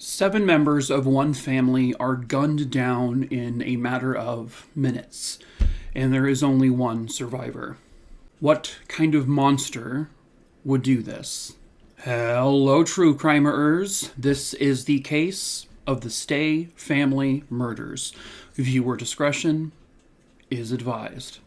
7 members of one family are gunned down in a matter of minutes, and there is only one survivor. What kind of monster would do this? Hello, true crimeers. This is the case of the Stay family murders. Viewer discretion is advised.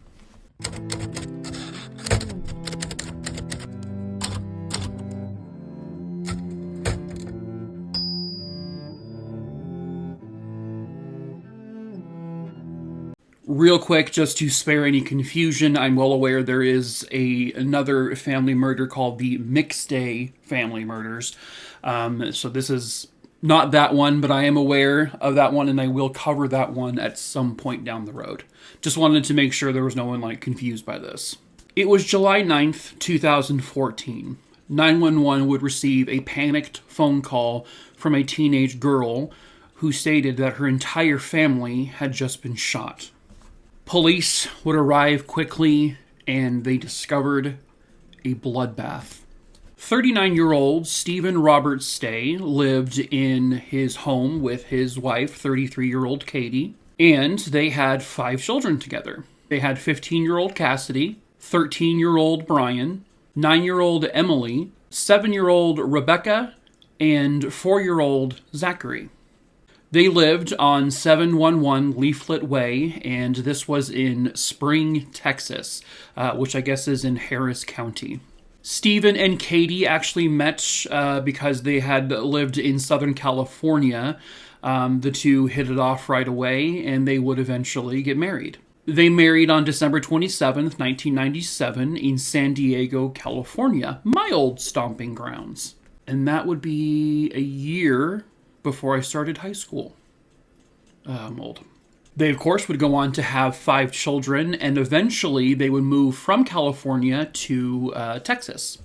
Real quick, just to spare any confusion, I'm well aware there is another family murder called the McStay family murders. So this is not that one, but I am aware of that one, and I will cover that one at some point down the road. Just wanted to make sure there was no one confused by this. It was July 9th, 2014. 911 would receive a panicked phone call from a teenage girl who stated that her entire family had just been shot. Police would arrive quickly, and they discovered a bloodbath. 39-year-old Stephen Robert Stay lived in his home with his wife, 33-year-old Katie, and they had 5 children together. They had 15-year-old Cassidy, 13-year-old Brian, 9-year-old Emily, 7-year-old Rebecca, and 4-year-old Zachary. They lived on 711 Leaflet Way, and this was in Spring, Texas, which I guess is in Harris County. Stephen and Katie actually met because they had lived in Southern California. The two hit it off right away, and they would eventually get married. They married on December 27th, 1997, in San Diego, California, my old stomping grounds. And that would be a year before I started high school. I'm old. They, of course, would go on to have 5 children, and eventually they would move from California to Texas.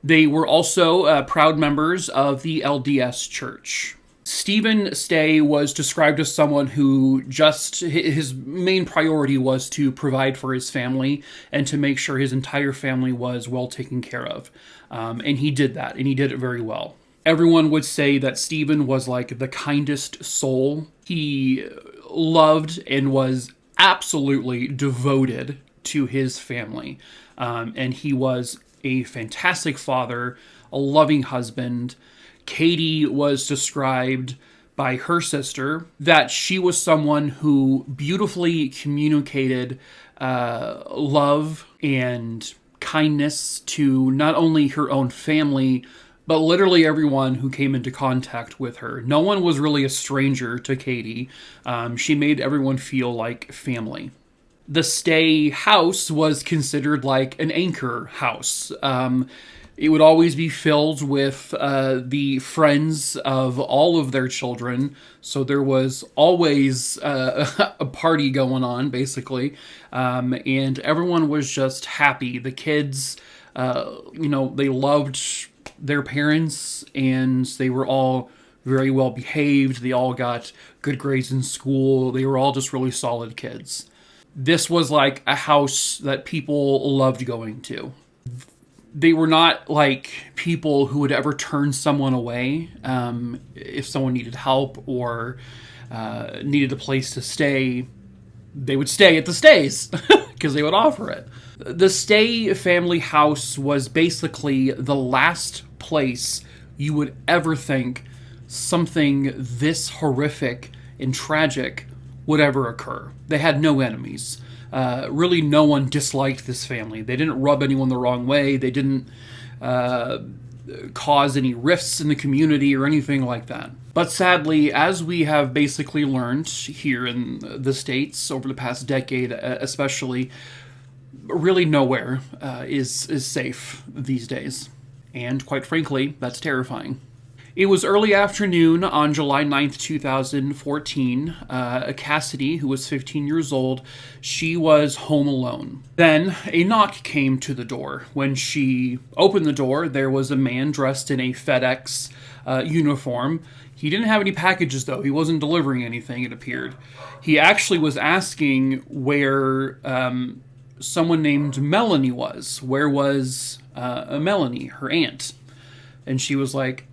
They were also proud members of the LDS Church. Stephen Stay was described as someone who his main priority was to provide for his family and to make sure his entire family was well taken care of. And he did that, and he did it very well. Everyone would say that Stephen was the kindest soul. He loved and was absolutely devoted to his family. And he was a fantastic father, a loving husband. Katie was described by her sister that she was someone who beautifully communicated love and kindness to not only her own family, but literally everyone who came into contact with her. No one was really a stranger to Katie. She made everyone feel like family. The Stay house was considered like an anchor house. It would always be filled with the friends of all of their children. So there was always a party going on, basically. And everyone was just happy. The kids, they loved their parents, and they were all very well behaved. They all got good grades in school. They were all just really solid kids. This was like a house that people loved going to. They were not like people who would ever turn someone away if someone needed help or needed a place to stay. They would stay at the Stays because they would offer it. The Stay family house was basically the last place you would ever think something this horrific and tragic would ever occur. They had no enemies. Really, no one disliked this family. They didn't rub anyone the wrong way. They didn't cause any rifts in the community or anything like that. But sadly, as we have basically learned here in the States over the past decade especially, really nowhere is safe these days. And quite frankly, that's terrifying. It was early afternoon on July 9th, 2014. Cassidy, who was 15 years old, she was home alone. Then a knock came to the door. When she opened the door, there was a man dressed in a FedEx uniform. He didn't have any packages, though. He wasn't delivering anything, it appeared. He actually was asking where someone named Melanie was. Where was Melanie, her aunt? And she was like,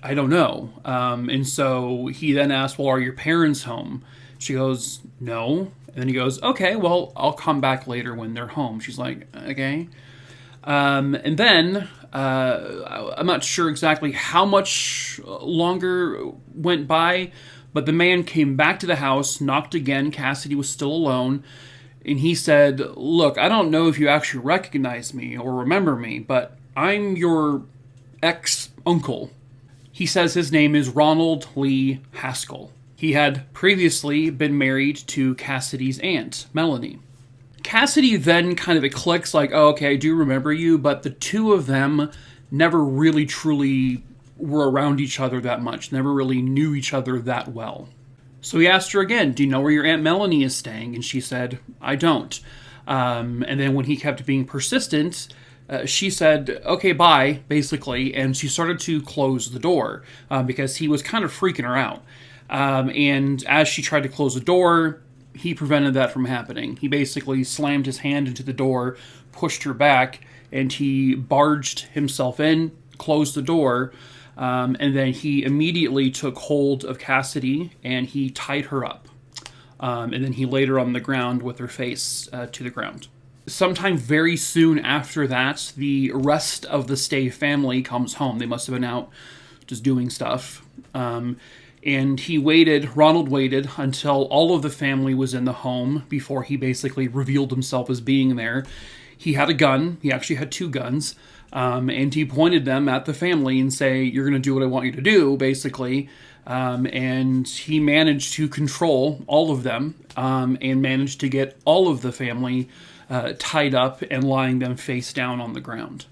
I don't know. And so he then asked, well, are your parents home? She goes, no. And then he goes, okay, well, I'll come back later when they're home. She's like, okay. And then I'm not sure exactly how much longer went by, but the man came back to the house, knocked again. Cassidy was still alone. And he said, look, I don't know if you actually recognize me or remember me, but I'm your ex-uncle. He says his name is Ronald Lee Haskell. He had previously been married to Cassidy's aunt, Melanie. Cassidy then kind of clicks like, oh, okay, I do remember you, but the two of them never really truly were around each other that much, never really knew each other that well. So he asked her again, do you know where your Aunt Melanie is staying? And she said, I don't. And then when he kept being persistent, she said, okay, bye, basically, and she started to close the door because he was kind of freaking her out. And as she tried to close the door, he prevented that from happening. He basically slammed his hand into the door, pushed her back, and he barged himself in, closed the door, and then he immediately took hold of Cassidy and he tied her up. And then he laid her on the ground with her face to the ground. Sometime very soon after that, the rest of the Stay family comes home. They must have been out just doing stuff. And Ronald waited until all of the family was in the home before he basically revealed himself as being there. He had a gun. He actually had two guns. And he pointed them at the family and say, you're going to do what I want you to do, basically. And he managed to control all of them and managed to get all of the family tied up and lying them face down on the ground.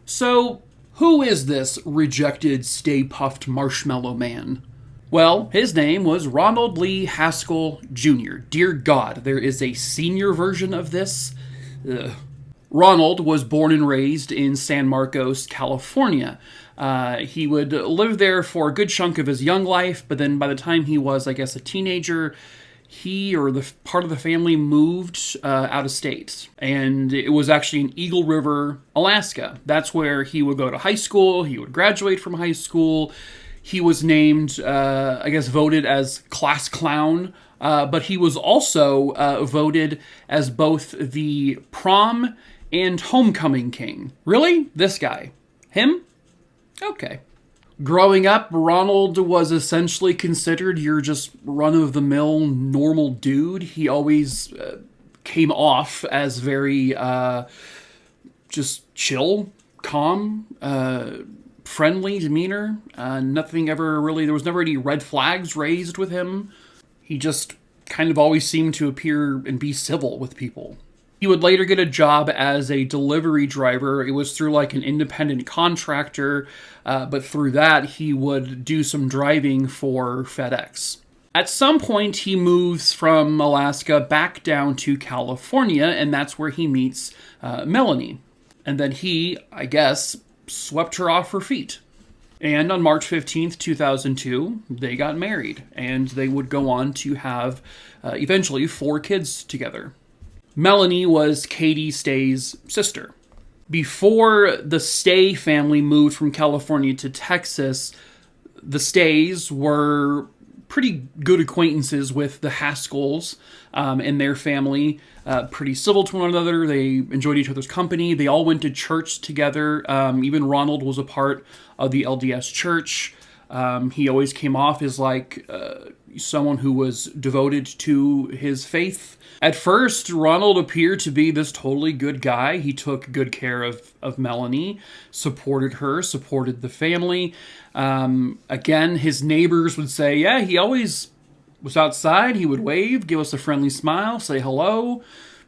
So, who is this rejected, stay-puffed marshmallow man? Well, his name was Ronald Lee Haskell Jr. Dear God, there is a senior version of this. Ugh. Ronald was born and raised in San Marcos, California. He would live there for a good chunk of his young life, but then by the time he was, I guess, a teenager, he or the part of the family moved out of state. And it was actually in Eagle River, Alaska. That's where he would go to high school. He would graduate from high school. He was named, voted as class clown, but he was also voted as both the prom and homecoming king. Really? This guy? Him? Okay. Growing up, Ronald was essentially considered your just run-of-the-mill normal dude. He always came off as very just chill, calm, friendly demeanor. Nothing ever really, there was never any red flags raised with him. He just kind of always seemed to appear and be civil with people. He would later get a job as a delivery driver. It was through like an independent contractor, but through that he would do some driving for FedEx. At some point he moves from Alaska back down to California, and that's where he meets Melanie. And then he, I guess, swept her off her feet. And on March 15th, 2002, they got married, and they would go on to have eventually 4 kids together. Melanie was Katie Stay's sister. Before the Stay family moved from California to Texas, the Stays were pretty good acquaintances with the Haskells and their family, pretty civil to one another. They enjoyed each other's company. They all went to church together. Even Ronald was a part of the LDS church. He always came off as like someone who was devoted to his faith. At first, Ronald appeared to be this totally good guy. He took good care of Melanie, supported her, supported the family. Again, his neighbors would say, yeah, he always was outside. He would wave, give us a friendly smile, say hello.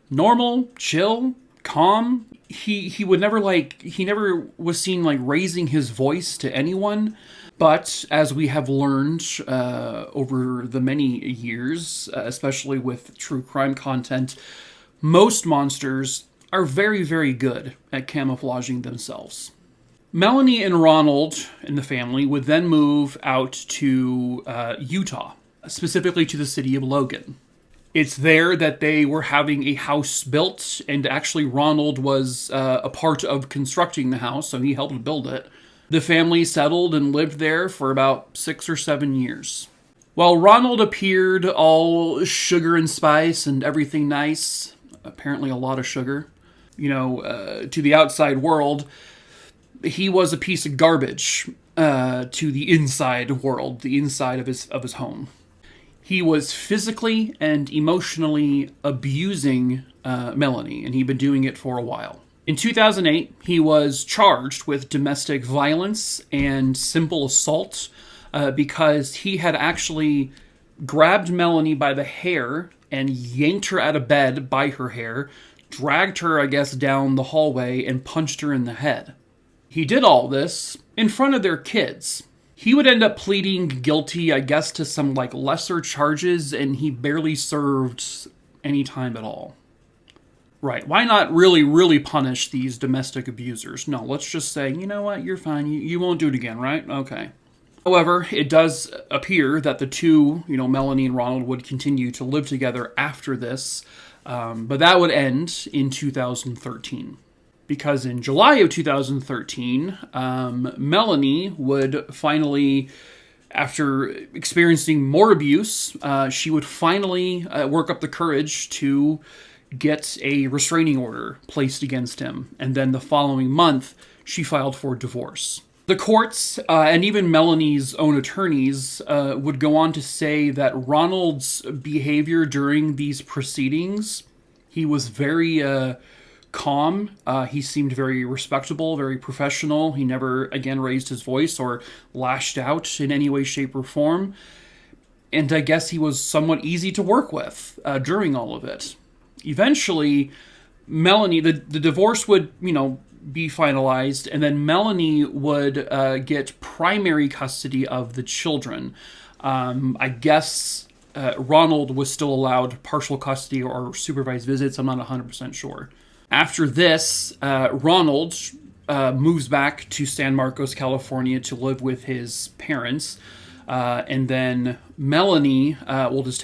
Normal, chill, calm. He would never he never was seen like raising his voice to anyone. But as we have learned over the many years, especially with true crime content, most monsters are very, very good at camouflaging themselves. Melanie and Ronald and the family would then move out to Utah, specifically to the city of Logan. It's there that they were having a house built, and actually Ronald was a part of constructing the house, so he helped build it. The family settled and lived there for about 6 or 7 years. While Ronald appeared all sugar and spice and everything nice, apparently a lot of sugar, to the outside world, he was a piece of garbage to the inside world, the inside of his home. He was physically and emotionally abusing Melanie, and he'd been doing it for a while. In 2008, he was charged with domestic violence and simple assault because he had actually grabbed Melanie by the hair and yanked her out of bed by her hair, dragged her, I guess, down the hallway and punched her in the head. He did all this in front of their kids. He would end up pleading guilty, I guess, to some lesser charges, and he barely served any time at all. Right, why not really punish these domestic abusers? No, let's just say, you know what, you're fine, you won't do it again, right? Okay. However, it does appear that the two, Melanie and Ronald, would continue to live together after this, but that would end in 2013. Because in July of 2013, Melanie would finally, after experiencing more abuse, she would finally work up the courage to get a restraining order placed against him. And then the following month, she filed for divorce. The courts, and even Melanie's own attorneys, would go on to say that Ronald's behavior during these proceedings, he was very calm. He seemed very respectable, very professional. He never, again, raised his voice or lashed out in any way, shape, or form. And I guess he was somewhat easy to work with during all of it. Eventually, Melanie, the divorce would, be finalized, and then Melanie would get primary custody of the children. I guess Ronald was still allowed partial custody or supervised visits. I'm not 100% sure. After this, Ronald moves back to San Marcos, California to live with his parents. And then Melanie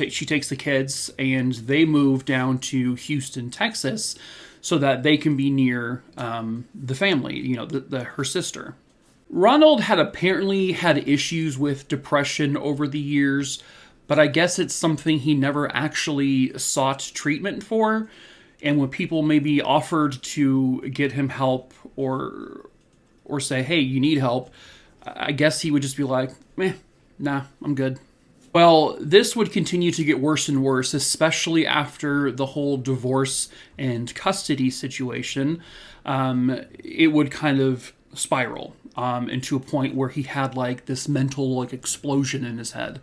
she takes the kids and they move down to Houston, Texas, so that they can be near the family, her sister. Ronald had apparently had issues with depression over the years, but I guess it's something he never actually sought treatment for. And when people maybe offered to get him help or say, hey, you need help, I guess he would just be like, nah, I'm good. Well, this would continue to get worse and worse, especially after the whole divorce and custody situation. It would kind of spiral into a point where he had this mental explosion in his head.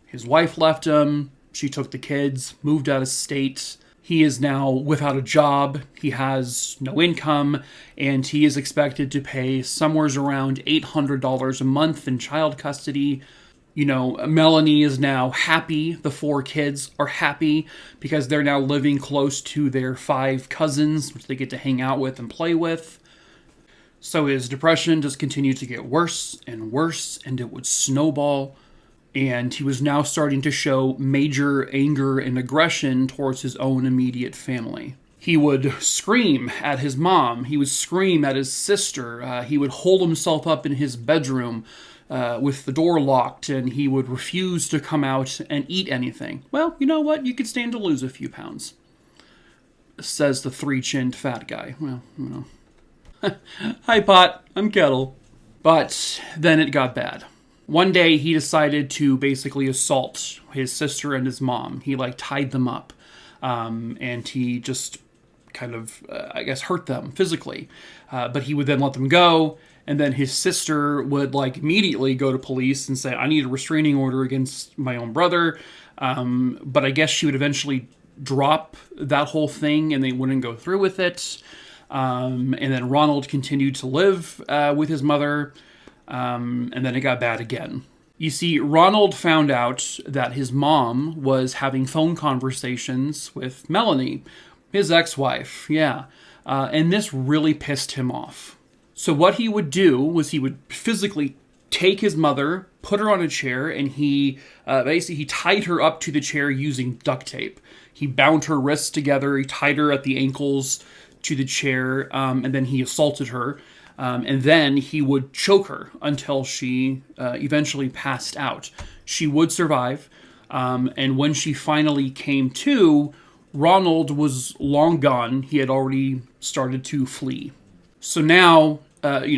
His wife left him, she took the kids, moved out of state. He is now without a job, he has no income, and he is expected to pay somewhere around $800 a month in child custody. Melanie is now happy. The 4 kids are happy because they're now living close to their 5 cousins, which they get to hang out with and play with. So his depression just continued to get worse and worse, and it would snowball. And he was now starting to show major anger and aggression towards his own immediate family. He would scream at his mom. He would scream at his sister. He would hold himself up in his bedroom with the door locked, and he would refuse to come out and eat anything. Well, you know what? You could stand to lose a few pounds, says the 3-chinned fat guy. Well, Hi, Pot. I'm Kettle. But then it got bad. One day, he decided to basically assault his sister and his mom. He, tied them up, and he just kind of, hurt them physically. But he would then let them go, and then his sister would, immediately go to police and say, I need a restraining order against my own brother. But I guess she would eventually drop that whole thing, and they wouldn't go through with it. And then Ronald continued to live with his mother. And then it got bad again. You see, Ronald found out that his mom was having phone conversations with Melanie, his ex-wife, and this really pissed him off. So what he would do was he would physically take his mother, put her on a chair, and he tied her up to the chair using duct tape. He bound her wrists together, he tied her at the ankles to the chair, and then he assaulted her. And then he would choke her until she eventually passed out. She would survive, and when she finally came to, Ronald was long gone. He had already started to flee. So now,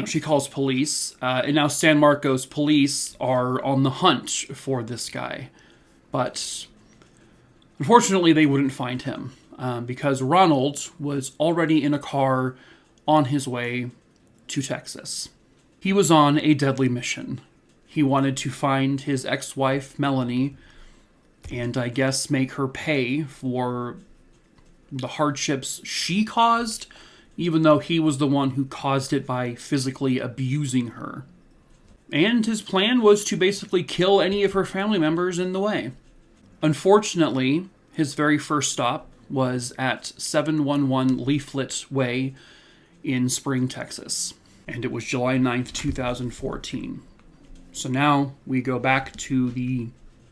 she calls police, and now San Marcos police are on the hunt for this guy. But unfortunately, they wouldn't find him, because Ronald was already in a car on his way to Texas. He was on a deadly mission. He wanted to find his ex-wife, Melanie, and I guess make her pay for the hardships she caused, even though he was the one who caused it by physically abusing her. And his plan was to basically kill any of her family members in the way. Unfortunately, his very first stop was at 711 Leaflet Way in Spring, Texas. And it was July 9th, 2014. So now we go back to the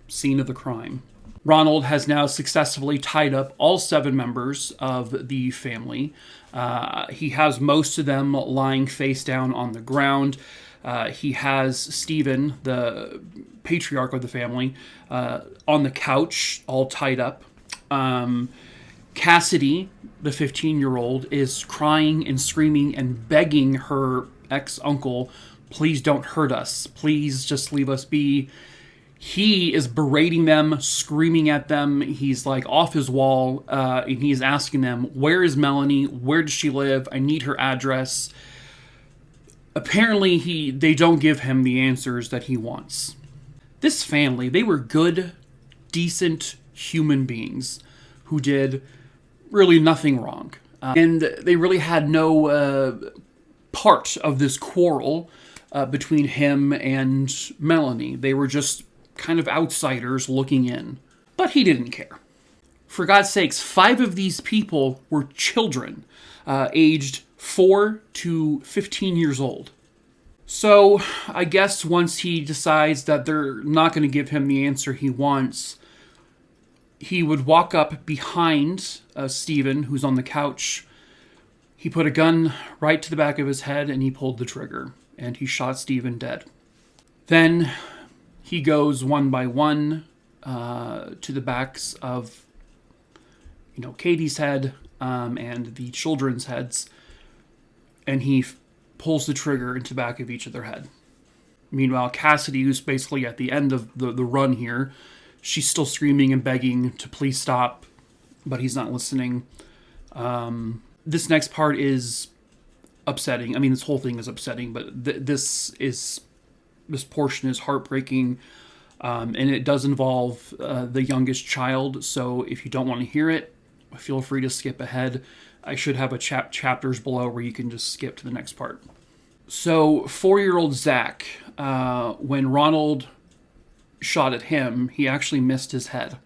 scene of the crime. Ronald has now successfully tied up all 7 members of the family. He has most of them lying face down on the ground. He has Stephen, the patriarch of the family, on the couch, all tied up. Cassidy, the 15-year-old, is crying and screaming and begging her ex-uncle, please don't hurt us. Please just leave us be. He is berating them, screaming at them. He's like off his wall, and he's asking them, where is Melanie? Where does she live? I need her address. Apparently, they don't give him the answers that he wants. This family, they were good, decent human beings who did really nothing wrong. And they really had no part of this quarrel between him and Melanie. They were just kind of outsiders looking in. But he didn't care. For God's sakes, 5 of these people were children, aged 4 to 15 years old. So I guess once he decides that they're not going to give him the answer he wants, he would walk up behind Stephen, who's on the couch. He put a gun right to the back of his head and he pulled the trigger, and he shot Stephen dead. Then he goes one by one to the backs of, Katie's head and the children's heads, and he pulls the trigger into the back of each of their head. Meanwhile, Cassidy, who's basically at the end of the run here, she's still screaming and begging to please stop, but he's not listening. This next part is upsetting. I mean, this whole thing is upsetting, but this portion is heartbreaking, and it does involve the youngest child, so if you don't want to hear it, feel free to skip ahead. I should have a chapters below where you can just skip to the next part. So, 4-year-old Zach, when Ronald shot at him, he actually missed his head,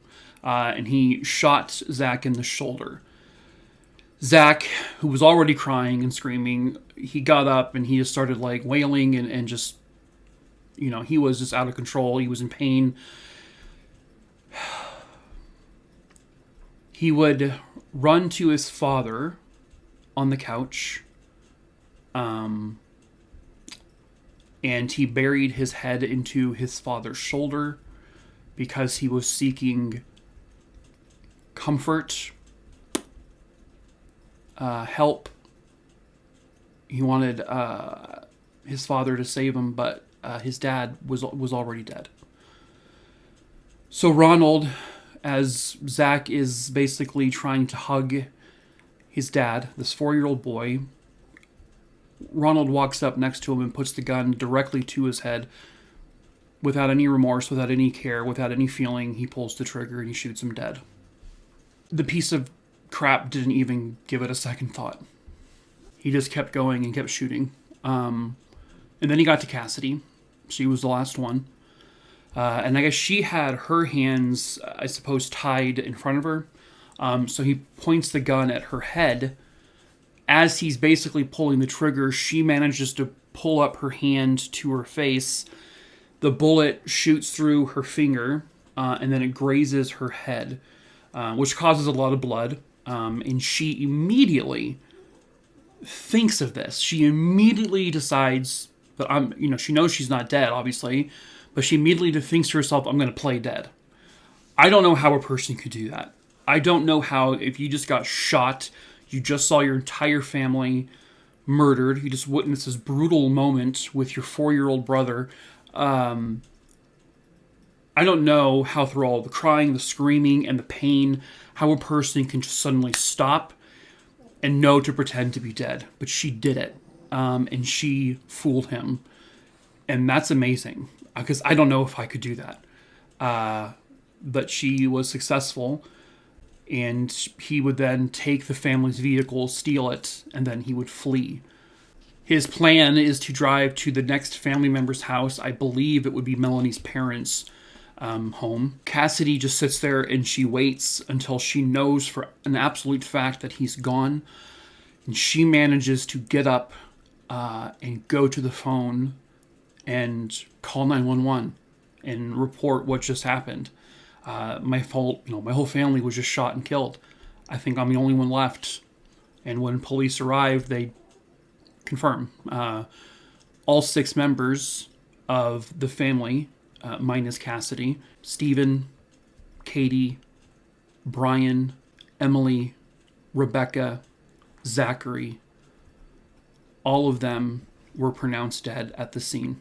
and he shot Zach in the shoulder. Zach, who was already crying and screaming, he got up and he just started wailing and just, he was just out of control. He was in pain. He would run to his father on the couch, and he buried his head into his father's shoulder because he was seeking comfort, help. He wanted his father to save him, but his dad was already dead. So Ronald, as Zach is basically trying to hug his dad, this 4-year-old boy, Ronald walks up next to him and puts the gun directly to his head without any remorse, without any care, without any feeling. He pulls the trigger and he shoots him dead. The piece of crap didn't even give it a second thought. He just kept going and kept shooting. And then he got to Cassidy. She was the last one. And I guess she had her hands, I suppose, tied in front of her. So he points the gun at her head. As he's basically pulling the trigger, she manages to pull up her hand to her face. The bullet shoots through her finger, and then it grazes her head, which causes a lot of blood. And she immediately thinks of this. She immediately decides that she knows she's not dead, obviously, but she immediately thinks to herself, I'm going to play dead. I don't know how a person could do that. I don't know how, if you just got shot, you just saw your entire family murdered, you just witnessed this brutal moment with your 4-year-old brother. I don't know how, through all the crying, the screaming, and the pain, how a person can just suddenly stop and know to pretend to be dead. But she did it, and she fooled him. And that's amazing, because I don't know if I could do that. But she was successful, and he would then take the family's vehicle, steal it, and then he would flee. His plan is to drive to the next family member's house. I believe it would be Melanie's parents' home. Cassidy just sits there and she waits until she knows for an absolute fact that he's gone. And she manages to get up and go to the phone and call 911 and report what just happened. My whole family was just shot and killed. I think I'm the only one left. And when police arrived, they confirm all 6 members of the family, minus Cassidy, Stephen, Katie, Brian, Emily, Rebecca, Zachary, all of them were pronounced dead at the scene.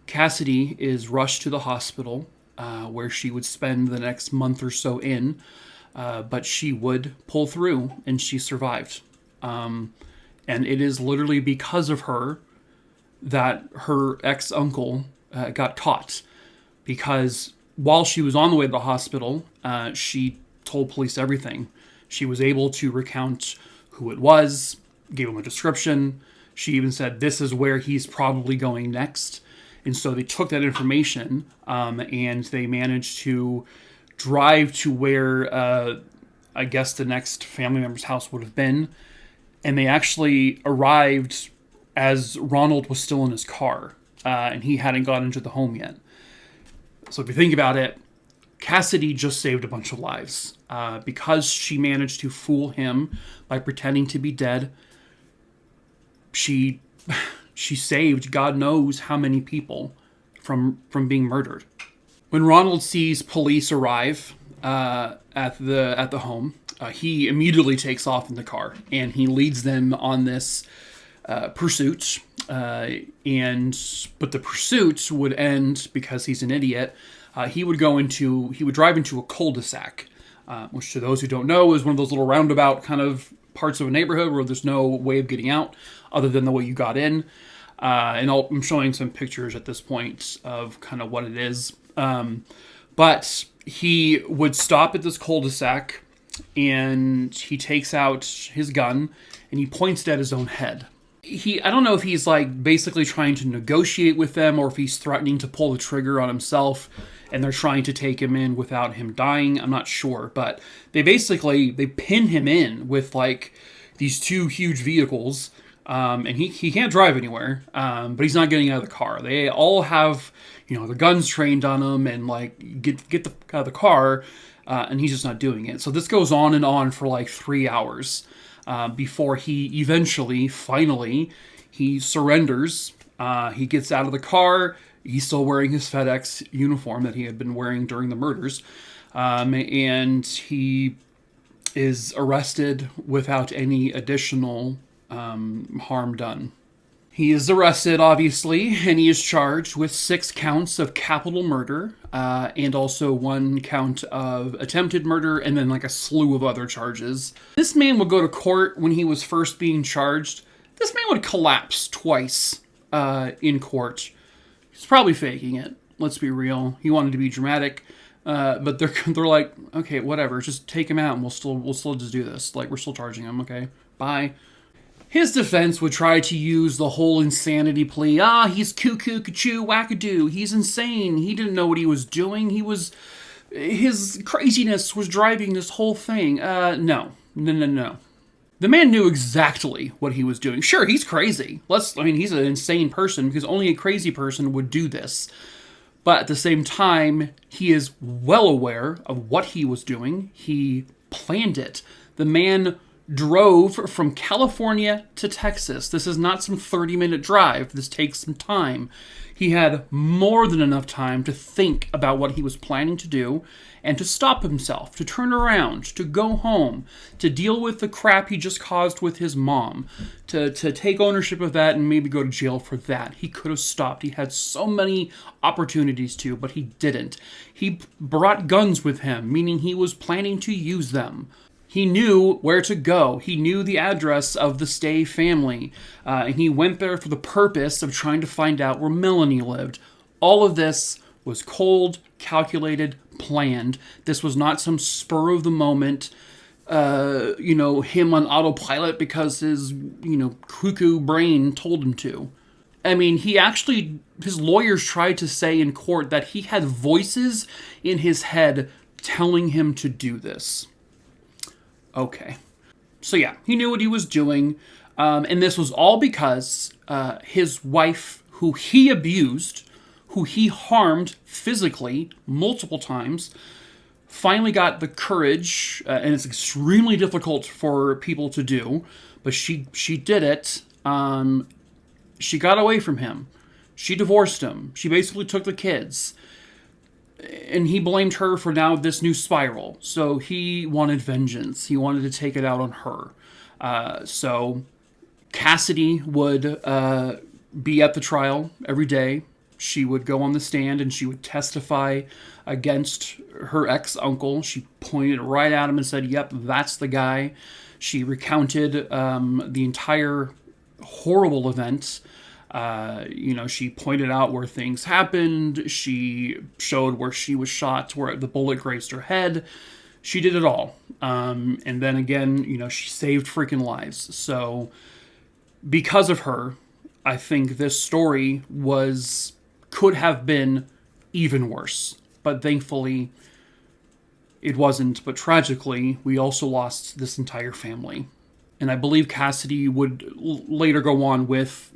Cassidy is rushed to the hospital, where she would spend the next month or so in, but she would pull through, and she survived. And it is literally because of her that her ex-uncle got caught. Because while she was on the way to the hospital, she told police everything. She was able to recount who it was, gave them a description. She even said, this is where he's probably going next. And so they took that information and they managed to drive to where I guess the next family member's house would have been. And they actually arrived as Ronald was still in his car and he hadn't gotten into the home yet. So if you think about it, Cassidy just saved a bunch of lives because she managed to fool him by pretending to be dead. She saved God knows how many people from being murdered. When Ronald sees police arrive at the home, he immediately takes off in the car and he leads them on this pursuit. But the pursuit would end because he's an idiot. He would drive into a cul-de-sac, which to those who don't know is one of those little roundabout kind of parts of a neighborhood where there's no way of getting out other than the way you got in. And I'm showing some pictures at this point of kind of what it is. But he would stop at this cul-de-sac and he takes out his gun and he points it at his own head. I don't know if he's like basically trying to negotiate with them or if he's threatening to pull the trigger on himself and they're trying to take him in without him dying. I'm not sure, but they pin him in with like these 2 huge vehicles. And he can't drive anywhere, but he's not getting out of the car. They all have, their guns trained on him and like get the out of the car, and he's just not doing it. So this goes on and on for like 3 hours, before he finally, he surrenders. He gets out of the car. He's still wearing his FedEx uniform that he had been wearing during the murders. And he is arrested without any additional harm done. He is arrested, obviously, and he is charged with 6 counts of capital murder, and also 1 count of attempted murder, and then like a slew of other charges. This man would go to court when he was first being charged. This man would collapse twice in court. He's probably faking it. Let's be real. He wanted to be dramatic, but they're like, okay, whatever, just take him out, and we'll still just do this. Like, we're still charging him. Okay, bye. His defense would try to use the whole insanity plea. He's cuckoo, cuckoo, wackadoo. He's insane. He didn't know what he was doing. His craziness was driving this whole thing. No. The man knew exactly what he was doing. Sure, he's crazy. He's an insane person because only a crazy person would do this. But at the same time, he is well aware of what he was doing. He planned it. The man drove from California to Texas. This is not some 30-minute drive. This takes some time. He had more than enough time to think about what he was planning to do and to stop himself, to turn around, to go home, to deal with the crap he just caused with his mom, to take ownership of that and maybe go to jail for that. He could have stopped. He had so many opportunities to, but he didn't. He brought guns with him, meaning he was planning to use them. He knew where to go. He knew the address of the Stay family. And he went there for the purpose of trying to find out where Melanie lived. All of this was cold, calculated, planned. This was not some spur of the moment, him on autopilot because his, cuckoo brain told him to. I mean, his lawyers tried to say in court that he had voices in his head telling him to do this. Okay. So yeah, he knew what he was doing. And this was all because his wife, who he abused, who he harmed physically multiple times, finally got the courage, and it's extremely difficult for people to do, but she did it. She got away from him. She divorced him. She basically took the kids. And he blamed her for now this new spiral. So he wanted vengeance. He wanted to take it out on her. So Cassidy would be at the trial every day. She would go on the stand and she would testify against her ex-uncle. She pointed right at him and said, yep, that's the guy. She recounted the entire horrible event. She pointed out where things happened. She showed where she was shot, where the bullet grazed her head. She did it all. And then again, she saved freaking lives. So because of her, I think this story could have been even worse. But thankfully, it wasn't. But tragically, we also lost this entire family. And I believe Cassidy would later go on with,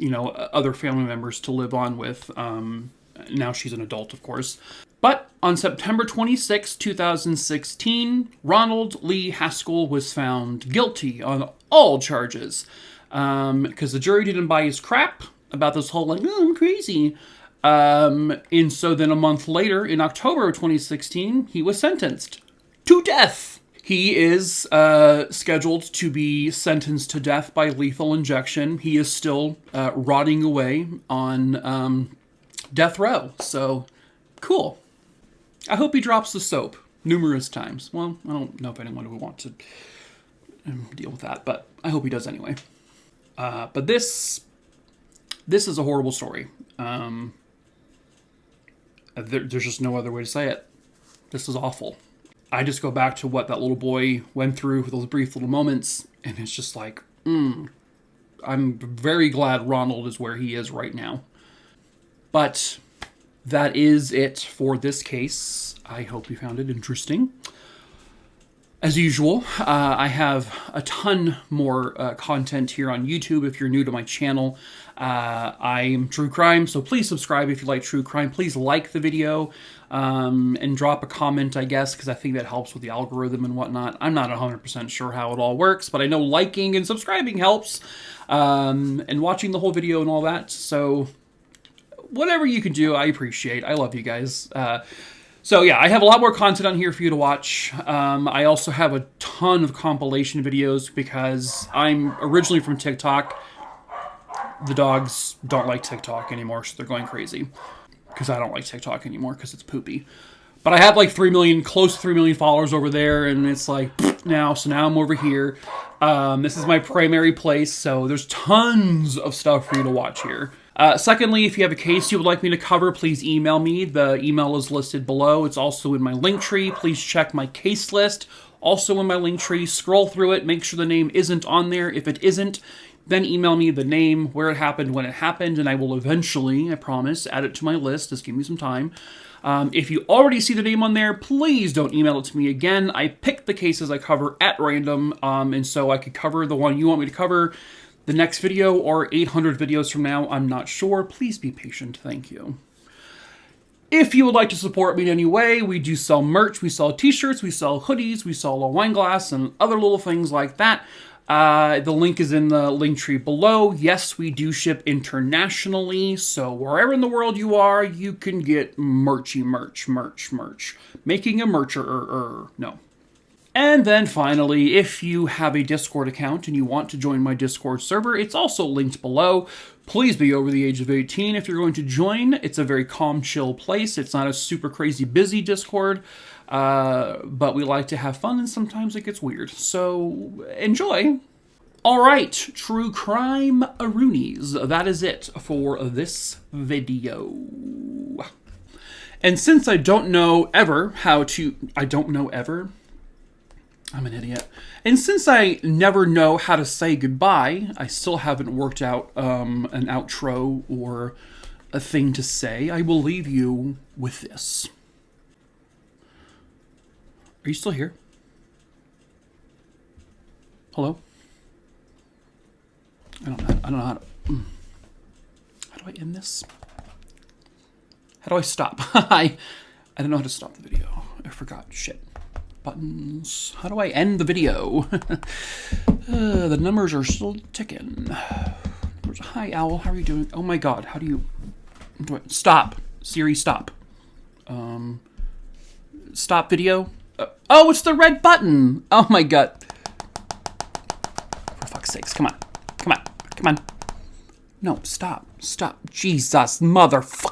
other family members to live on with. Now she's an adult, of course. But on September 26, 2016, Ronald Lee Haskell was found guilty on all charges. Because the jury didn't buy his crap about this whole, I'm crazy. And so then a month later, in October of 2016, he was sentenced to death. He is scheduled to be sentenced to death by lethal injection. He is still rotting away on death row. So, cool. I hope he drops the soap numerous times. Well, I don't know if anyone would want to deal with that, but I hope he does anyway. But this is a horrible story. There's just no other way to say it. This is awful. I just go back to what that little boy went through for those brief little moments, and it's just like, I'm very glad Ronald is where he is right now. But that is it for this case. I hope you found it interesting. As usual, I have a ton more content here on YouTube if you're new to my channel. I'm True Crime, so please subscribe if you like true crime. Please like the video and drop a comment, I guess, because I think that helps with the algorithm and whatnot. I'm not 100% sure how it all works, but I know liking and subscribing helps, and watching the whole video and all that. So whatever you can do, I appreciate. I love you guys. So yeah, I have a lot more content on here for you to watch. I also have a ton of compilation videos because I'm originally from TikTok. The dogs don't like TikTok anymore, so they're going crazy. Because I don't like TikTok anymore because it's poopy. But I have like 3 million, close to 3 million followers over there, and it's like, now I'm over here. This is my primary place, so there's tons of stuff for you to watch here. Secondly, if you have a case you would like me to cover, please email me. The email is listed below. It's also in my link tree. Please check my case list. Also in my link tree. Scroll through it. Make sure the name isn't on there. If it isn't, then email me the name, where it happened, when it happened, and I will eventually, I promise, add it to my list. Just give me some time. If you already see the name on there, please don't email it to me again. I pick the cases I cover at random, and so I could cover the one you want me to cover the next video or 800 videos from now. I'm not sure. Please be patient. Thank you. If you would like to support me in any way, we do sell merch, we sell t-shirts, we sell hoodies, we sell a wine glass, and other little things like that. The link is in the link tree below. Yes, we do ship internationally, so wherever in the world you are, you can get merch. Making a mercher, no. And then finally, if you have a Discord account and you want to join my Discord server, it's also linked below. Please be over the age of 18 if you're going to join. It's a very calm, chill place. It's not a super crazy busy Discord, but we like to have fun and sometimes it gets weird. So enjoy. All right, true crime aroonies. That is it for this video. And since I don't know ever how to, I'm an idiot. And since I never know how to say goodbye, I still haven't worked out an outro or a thing to say. I will leave you with this. Are you still here? Hello? I don't know how to... How do I end this? How do I stop? I don't know how to stop the video. I forgot. Shit. Buttons. How do I end the video? The numbers are still ticking. Hi, Owl. How are you doing? Oh my god. How do you... Stop. Siri, stop. Stop video. Oh, it's the red button. Oh my god. For fuck's sakes. Come on. Come on. Come on. No, stop. Stop. Jesus, motherfucker.